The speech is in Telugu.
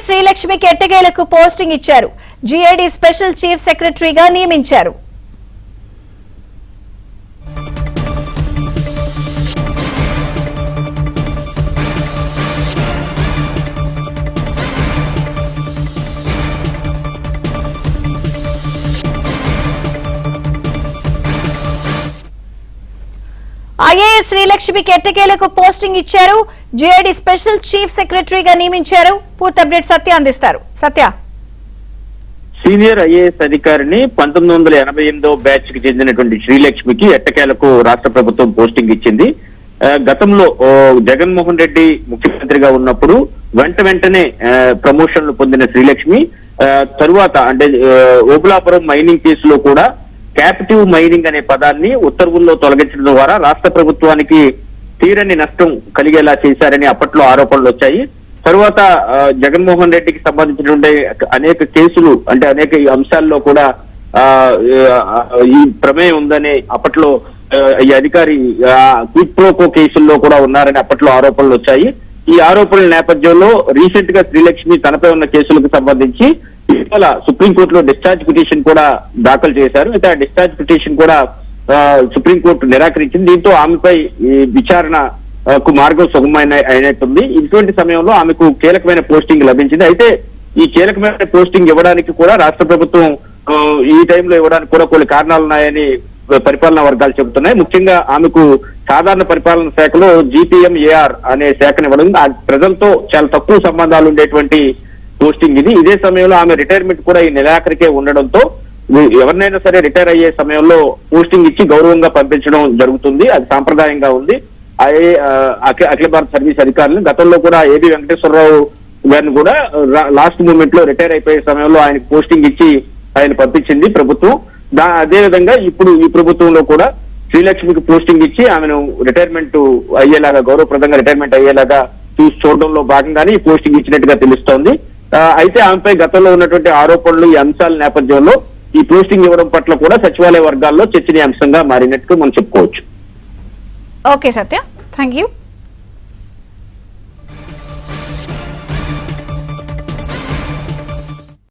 శ్రీలక్ష్మికి ఎట్టకేలకు పోస్టింగ్ ఇచ్చారు. జీఏడీ స్పెషల్ చీఫ్ సెక్రటరీగా నియమించారు. ఐఏఎస్ శ్రీలక్ష్మికి ఎట్టకేలకు పోస్టింగ్ ఇచ్చారు. జీఏడీ స్పెషల్ చీఫ్ సెక్రటరీగా నియమించారు. పూర్తి అప్డేట్ సత్య అందిస్తారు. సత్య, సీనియర్ ఐఏఎస్ అధికారిని 1988వ బ్యాచ్ కి చెందినటువంటి శ్రీలక్ష్మికి ఎట్టకేలకు రాష్ట్ర ప్రభుత్వం పోస్టింగ్ ఇచ్చింది. గతంలో జగన్మోహన్ రెడ్డి ముఖ్యమంత్రిగా ఉన్నప్పుడు వెంటనే ప్రమోషన్లు పొందిన శ్రీలక్ష్మి తరువాత అంటే ఓబులాపురం మైనింగ్ కేసులో కూడా క్యాపిటివ్ మైనింగ్ అనే పదాన్ని ఉత్తర్వుల్లో తొలగించడం ద్వారా రాష్ట్ర ప్రభుత్వానికి తీరని నష్టం కలిగేలా చేశారని అప్పట్లో ఆరోపణలు వచ్చాయి. తరువాత జగన్మోహన్ రెడ్డికి సంబంధించినటువంటి అనేక కేసులు అంటే అనేక అంశాల్లో కూడా ఈ ప్రమేయం ఉందని అప్పట్లో ఈ అధికారి క్విడ్ ప్రోకో కేసుల్లో కూడా ఉన్నారని అప్పట్లో ఆరోపణలు వచ్చాయి. ఈ ఆరోపణల నేపథ్యంలో రీసెంట్ గా శ్రీలక్ష్మి తనపై ఉన్న కేసులకు సంబంధించి ఇవాళ సుప్రీంకోర్టులో డిశ్చార్జ్ పిటిషన్ కూడా దాఖలు చేశారు. అయితే ఆ డిశ్చార్జ్ పిటిషన్ కూడా సుప్రీంకోర్టు నిరాకరించింది. దీంతో ఆమెపై విచారణకు మార్గం అయినట్టుంది. ఇటువంటి సమయంలో ఆమెకు కీలకమైన పోస్టింగ్ లభించింది. అయితే ఈ కీలకమైన పోస్టింగ్ ఇవ్వడానికి కూడా రాష్ట్ర ప్రభుత్వం ఈ టైంలో ఇవ్వడానికి కూడా కొన్ని కారణాలు ఉన్నాయని పరిపాలనా వర్గాలు చెబుతున్నాయి. ముఖ్యంగా ఆమెకు సాధారణ పరిపాలన శాఖలో GPMAR అనే శాఖను ఇవ్వడం, ప్రజలతో చాలా తక్కువ సంబంధాలు ఉండేటువంటి పోస్టింగ్ ఇది. ఇదే సమయంలో ఆమె రిటైర్మెంట్ కూడా ఈ నెలాఖరికే ఉండడంతో ఎవరినైనా సరే రిటైర్ అయ్యే సమయంలో పోస్టింగ్ ఇచ్చి గౌరవంగా పంపించడం జరుగుతుంది. అది సాంప్రదాయంగా ఉంది. అఖిల భారత సర్వీస్ అధికారులు గతంలో కూడా ఏబి వెంకటేశ్వరరావు గారిని కూడా లాస్ట్ మూమెంట్ లో రిటైర్ అయిపోయే సమయంలో ఆయనకు పోస్టింగ్ ఇచ్చి ఆయన పంపించింది ప్రభుత్వం. అదే విధంగా ఇప్పుడు ఈ ప్రభుత్వంలో కూడా శ్రీలక్ష్మికి పోస్టింగ్ ఇచ్చి ఆమెను రిటైర్మెంట్ అయ్యేలాగా గౌరవప్రదంగా రిటైర్మెంట్ అయ్యేలాగా చూడడంలో భాగంగానే ఈ పోస్టింగ్ ఇచ్చినట్టుగా తెలుస్తోంది. అయితే ఆమెపై గతంలో ఉన్నటువంటి ఆరోపణలు ఈ అంశాల నేపథ్యంలో ఈ పోస్టింగ్ ఇవ్వడం పట్ల కూడా సచివాలయ వర్గాల్లో చర్చనీయాంశంగా మారినట్టు మనం చెప్పుకోవచ్చు. Okay Satya, thank you.